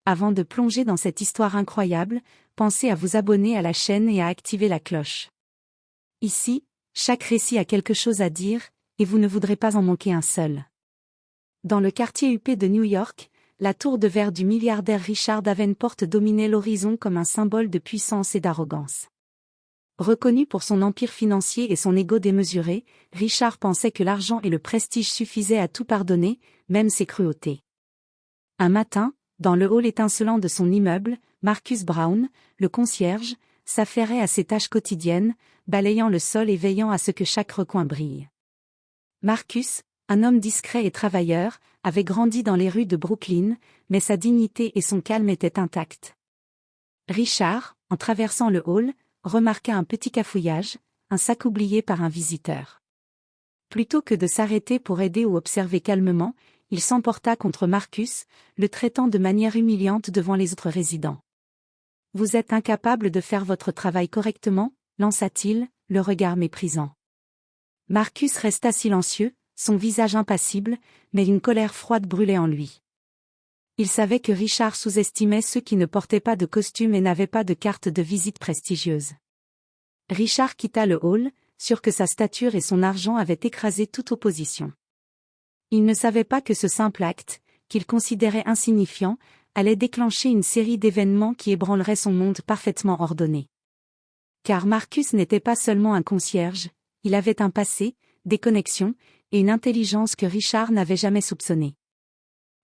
Avant de plonger dans cette histoire incroyable, pensez à vous abonner à la chaîne et à activer la cloche. Ici, chaque récit a quelque chose à dire, et vous ne voudrez pas en manquer un seul. Dans le quartier huppé de New York, la tour de verre du milliardaire Richard Davenport dominait l'horizon comme un symbole de puissance et d'arrogance. Reconnu pour son empire financier et son ego démesuré, Richard pensait que l'argent et le prestige suffisaient à tout pardonner, même ses cruautés. Un matin, dans le hall étincelant de son immeuble, Marcus Brown, le concierge, s'affairait à ses tâches quotidiennes, balayant le sol et veillant à ce que chaque recoin brille. Marcus, un homme discret et travailleur, avait grandi dans les rues de Brooklyn, mais sa dignité et son calme étaient intacts. Richard, en traversant le hall, remarqua un petit cafouillage, un sac oublié par un visiteur. Plutôt que de s'arrêter pour aider ou observer calmement, il s'emporta contre Marcus, le traitant de manière humiliante devant les autres résidents. « Vous êtes incapable de faire votre travail correctement » lança-t-il, le regard méprisant. Marcus resta silencieux, son visage impassible, mais une colère froide brûlait en lui. Il savait que Richard sous-estimait ceux qui ne portaient pas de costume et n'avaient pas de carte de visite prestigieuse. Richard quitta le hall, sûr que sa stature et son argent avaient écrasé toute opposition. Il ne savait pas que ce simple acte, qu'il considérait insignifiant, allait déclencher une série d'événements qui ébranleraient son monde parfaitement ordonné. Car Marcus n'était pas seulement un concierge, il avait un passé, des connexions, et une intelligence que Richard n'avait jamais soupçonnée.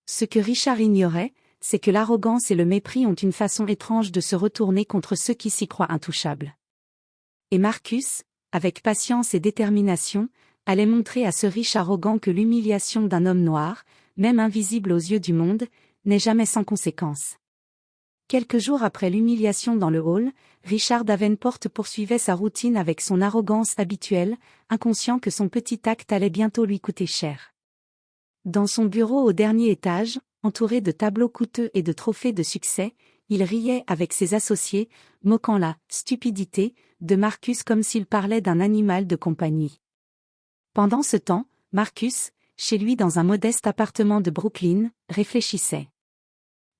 Ce que Richard ignorait, c'est que l'arrogance et le mépris ont une façon étrange de se retourner contre ceux qui s'y croient intouchables. Et Marcus, avec patience et détermination, allait montrer à ce riche arrogant que l'humiliation d'un homme noir, même invisible aux yeux du monde, n'est jamais sans conséquence. Quelques jours après l'humiliation dans le hall, Richard Davenport poursuivait sa routine avec son arrogance habituelle, inconscient que son petit acte allait bientôt lui coûter cher. Dans son bureau au dernier étage, entouré de tableaux coûteux et de trophées de succès, il riait avec ses associés, moquant la « stupidité » de Marcus comme s'il parlait d'un animal de compagnie. Pendant ce temps, Marcus, chez lui dans un modeste appartement de Brooklyn, réfléchissait.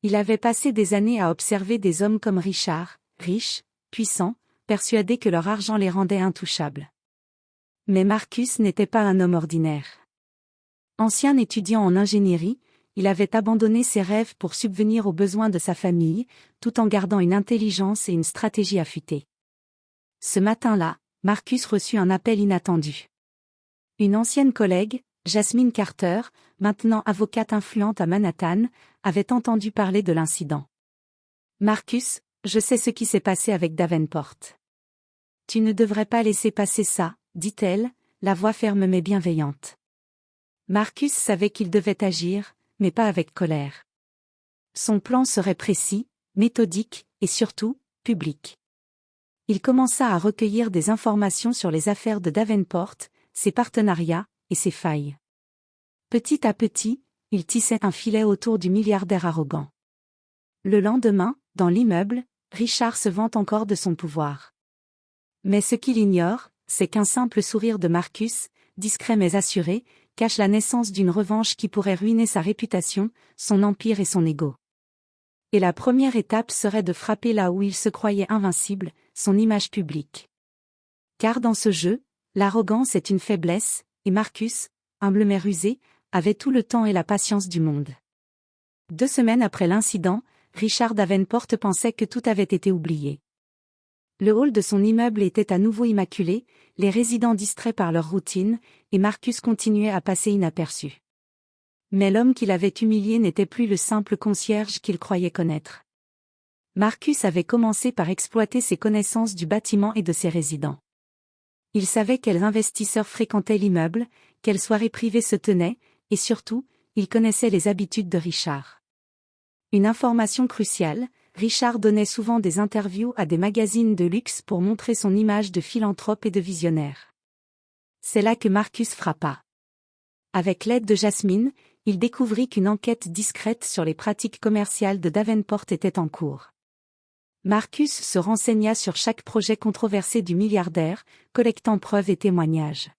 Il avait passé des années à observer des hommes comme Richard, riches, puissants, persuadés que leur argent les rendait intouchables. Mais Marcus n'était pas un homme ordinaire. Ancien étudiant en ingénierie, il avait abandonné ses rêves pour subvenir aux besoins de sa famille, tout en gardant une intelligence et une stratégie affûtées. Ce matin-là, Marcus reçut un appel inattendu. Une ancienne collègue, Jasmine Carter, maintenant avocate influente à Manhattan, avait entendu parler de l'incident. « Marcus, je sais ce qui s'est passé avec Davenport. Tu ne devrais pas laisser passer ça, dit-elle, la voix ferme mais bienveillante. Marcus savait qu'il devait agir, mais pas avec colère. Son plan serait précis, méthodique, et surtout, public. Il commença à recueillir des informations sur les affaires de Davenport, ses partenariats, et ses failles. Petit à petit, il tissait un filet autour du milliardaire arrogant. Le lendemain, dans l'immeuble, Richard se vante encore de son pouvoir. Mais ce qu'il ignore, c'est qu'un simple sourire de Marcus, discret mais assuré, cache la naissance d'une revanche qui pourrait ruiner sa réputation, son empire et son ego. Et la première étape serait de frapper là où il se croyait invincible, son image publique. Car dans ce jeu, l'arrogance est une faiblesse, et Marcus, humble mais rusé, avait tout le temps et la patience du monde. 2 semaines après l'incident, Richard Davenport pensait que tout avait été oublié. Le hall de son immeuble était à nouveau immaculé, les résidents distraits par leur routine, et Marcus continuait à passer inaperçu. Mais l'homme qui l'avait humilié n'était plus le simple concierge qu'il croyait connaître. Marcus avait commencé par exploiter ses connaissances du bâtiment et de ses résidents. Il savait quels investisseurs fréquentaient l'immeuble, quelles soirées privées se tenaient, et surtout, il connaissait les habitudes de Richard. Une information cruciale, Richard donnait souvent des interviews à des magazines de luxe pour montrer son image de philanthrope et de visionnaire. C'est là que Marcus frappa. Avec l'aide de Jasmine, il découvrit qu'une enquête discrète sur les pratiques commerciales de Davenport était en cours. Marcus se renseigna sur chaque projet controversé du milliardaire, collectant preuves et témoignages.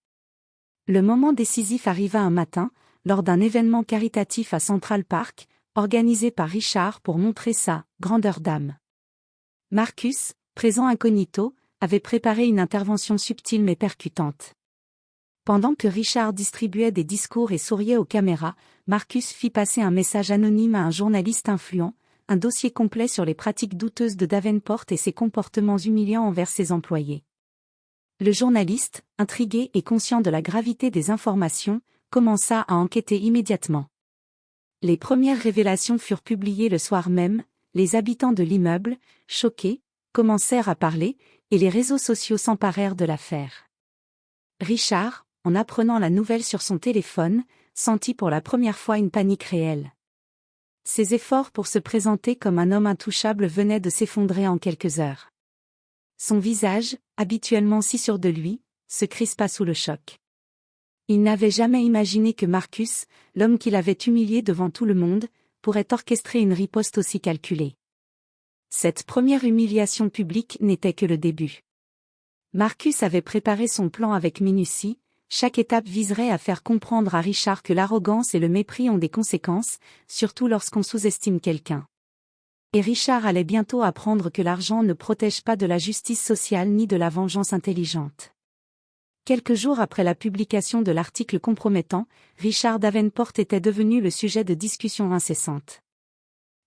Le moment décisif arriva un matin, lors d'un événement caritatif à Central Park, organisé par Richard pour montrer sa « grandeur d'âme ». Marcus, présent incognito, avait préparé une intervention subtile mais percutante. Pendant que Richard distribuait des discours et souriait aux caméras, Marcus fit passer un message anonyme à un journaliste influent, un dossier complet sur les pratiques douteuses de Davenport et ses comportements humiliants envers ses employés. Le journaliste, intrigué et conscient de la gravité des informations, commença à enquêter immédiatement. Les premières révélations furent publiées le soir même, les habitants de l'immeuble, choqués, commencèrent à parler, et les réseaux sociaux s'emparèrent de l'affaire. Richard, en apprenant la nouvelle sur son téléphone, sentit pour la première fois une panique réelle. Ses efforts pour se présenter comme un homme intouchable venaient de s'effondrer en quelques heures. Son visage, habituellement si sûr de lui, se crispa sous le choc. Il n'avait jamais imaginé que Marcus, l'homme qu'il avait humilié devant tout le monde, pourrait orchestrer une riposte aussi calculée. Cette première humiliation publique n'était que le début. Marcus avait préparé son plan avec minutie, chaque étape viserait à faire comprendre à Richard que l'arrogance et le mépris ont des conséquences, surtout lorsqu'on sous-estime quelqu'un. Et Richard allait bientôt apprendre que l'argent ne protège pas de la justice sociale ni de la vengeance intelligente. Quelques jours après la publication de l'article compromettant, Richard Davenport était devenu le sujet de discussions incessantes.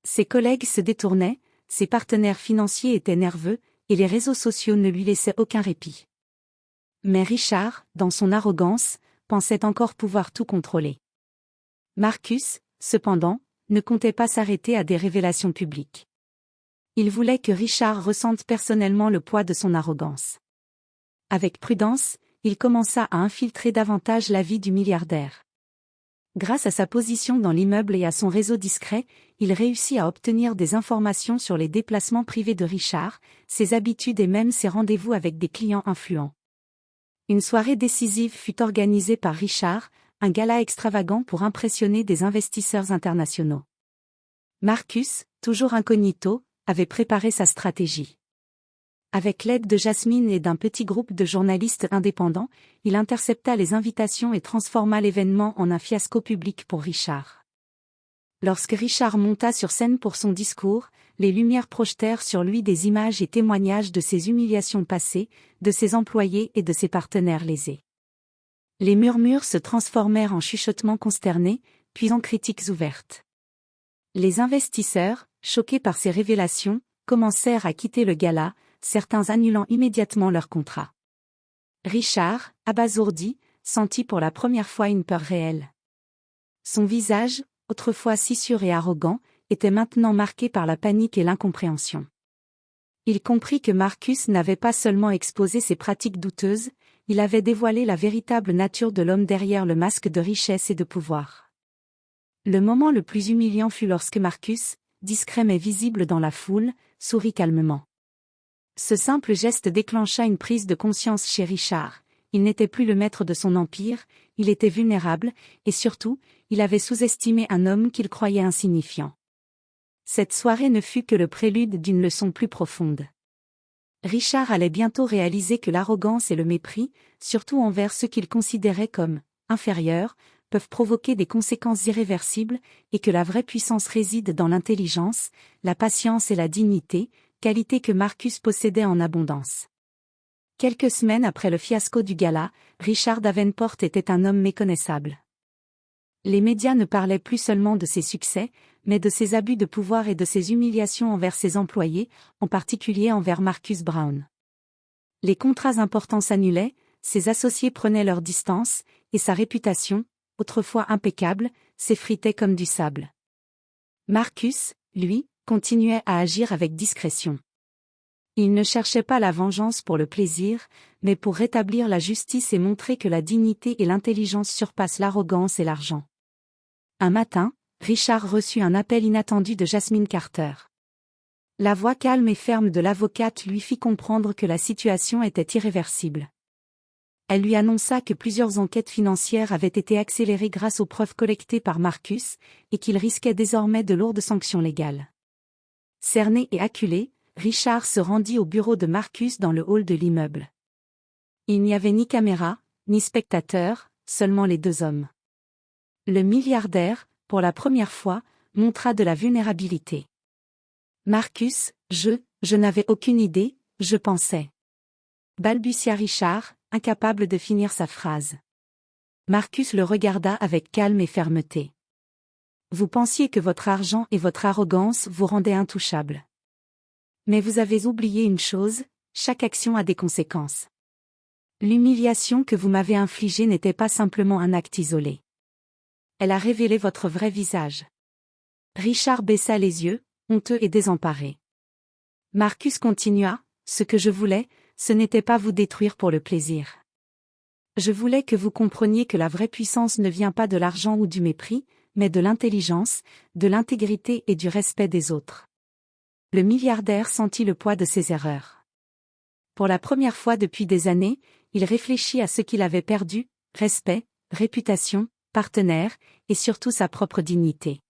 Ses collègues se détournaient, ses partenaires financiers étaient nerveux, et les réseaux sociaux ne lui laissaient aucun répit. Mais Richard, dans son arrogance, pensait encore pouvoir tout contrôler. Marcus, cependant, ne comptait pas s'arrêter à des révélations publiques. Il voulait que Richard ressente personnellement le poids de son arrogance. Avec prudence, il commença à infiltrer davantage la vie du milliardaire. Grâce à sa position dans l'immeuble et à son réseau discret, il réussit à obtenir des informations sur les déplacements privés de Richard, ses habitudes et même ses rendez-vous avec des clients influents. Une soirée décisive fut organisée par Richard, un gala extravagant pour impressionner des investisseurs internationaux. Marcus, toujours incognito, avait préparé sa stratégie. Avec l'aide de Jasmine et d'un petit groupe de journalistes indépendants, il intercepta les invitations et transforma l'événement en un fiasco public pour Richard. Lorsque Richard monta sur scène pour son discours, les lumières projetèrent sur lui des images et témoignages de ses humiliations passées, de ses employés et de ses partenaires lésés. Les murmures se transformèrent en chuchotements consternés, puis en critiques ouvertes. Les investisseurs, choqués par ces révélations, commencèrent à quitter le gala, certains annulant immédiatement leur contrat. Richard, abasourdi, sentit pour la première fois une peur réelle. Son visage, autrefois si sûr et arrogant, était maintenant marqué par la panique et l'incompréhension. Il comprit que Marcus n'avait pas seulement exposé ses pratiques douteuses, il avait dévoilé la véritable nature de l'homme derrière le masque de richesse et de pouvoir. Le moment le plus humiliant fut lorsque Marcus, discret mais visible dans la foule, sourit calmement. Ce simple geste déclencha une prise de conscience chez Richard. Il n'était plus le maître de son empire, il était vulnérable, et surtout, il avait sous-estimé un homme qu'il croyait insignifiant. Cette soirée ne fut que le prélude d'une leçon plus profonde. Richard allait bientôt réaliser que l'arrogance et le mépris, surtout envers ceux qu'il considérait comme inférieurs, peuvent provoquer des conséquences irréversibles, et que la vraie puissance réside dans l'intelligence, la patience et la dignité, qualités que Marcus possédait en abondance. Quelques semaines après le fiasco du gala, Richard Davenport était un homme méconnaissable. Les médias ne parlaient plus seulement de ses succès, mais de ses abus de pouvoir et de ses humiliations envers ses employés, en particulier envers Marcus Brown. Les contrats importants s'annulaient, ses associés prenaient leur distance, et sa réputation, autrefois impeccable, s'effritait comme du sable. Marcus, lui, continuait à agir avec discrétion. Il ne cherchait pas la vengeance pour le plaisir, mais pour rétablir la justice et montrer que la dignité et l'intelligence surpassent l'arrogance et l'argent. Un matin, Richard reçut un appel inattendu de Jasmine Carter. La voix calme et ferme de l'avocate lui fit comprendre que la situation était irréversible. Elle lui annonça que plusieurs enquêtes financières avaient été accélérées grâce aux preuves collectées par Marcus, et qu'il risquait désormais de lourdes sanctions légales. Cerné et acculé, Richard se rendit au bureau de Marcus dans le hall de l'immeuble. Il n'y avait ni caméra, ni spectateurs, seulement les deux hommes. Le milliardaire, pour la première fois, montra de la vulnérabilité. Marcus, je n'avais aucune idée, je pensais. Balbutia Richard, incapable de finir sa phrase. Marcus le regarda avec calme et fermeté. Vous pensiez que votre argent et votre arrogance vous rendaient intouchable. Mais vous avez oublié une chose, chaque action a des conséquences. L'humiliation que vous m'avez infligée n'était pas simplement un acte isolé. Elle a révélé votre vrai visage. Richard baissa les yeux, honteux et désemparé. Marcus continua, ce que je voulais, ce n'était pas vous détruire pour le plaisir. Je voulais que vous compreniez que la vraie puissance ne vient pas de l'argent ou du mépris, mais de l'intelligence, de l'intégrité et du respect des autres. Le milliardaire sentit le poids de ses erreurs. Pour la première fois depuis des années, il réfléchit à ce qu'il avait perdu, respect, réputation, partenaire, et surtout sa propre dignité.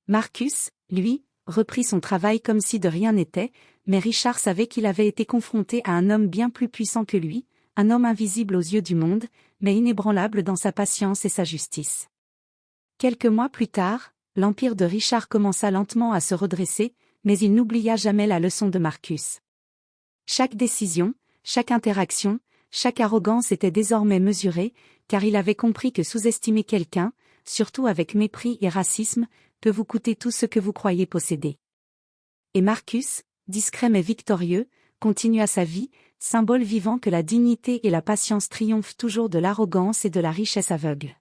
Marcus, lui, reprit son travail comme si de rien n'était, mais Richard savait qu'il avait été confronté à un homme bien plus puissant que lui, un homme invisible aux yeux du monde, mais inébranlable dans sa patience et sa justice. Quelques mois plus tard, l'empire de Richard commença lentement à se redresser, mais il n'oublia jamais la leçon de Marcus. Chaque décision, chaque interaction, chaque arrogance était désormais mesurée, car il avait compris que sous-estimer quelqu'un, surtout avec mépris et racisme, peut vous coûter tout ce que vous croyez posséder. Et Marcus, discret mais victorieux, continua sa vie, symbole vivant que la dignité et la patience triomphent toujours de l'arrogance et de la richesse aveugle.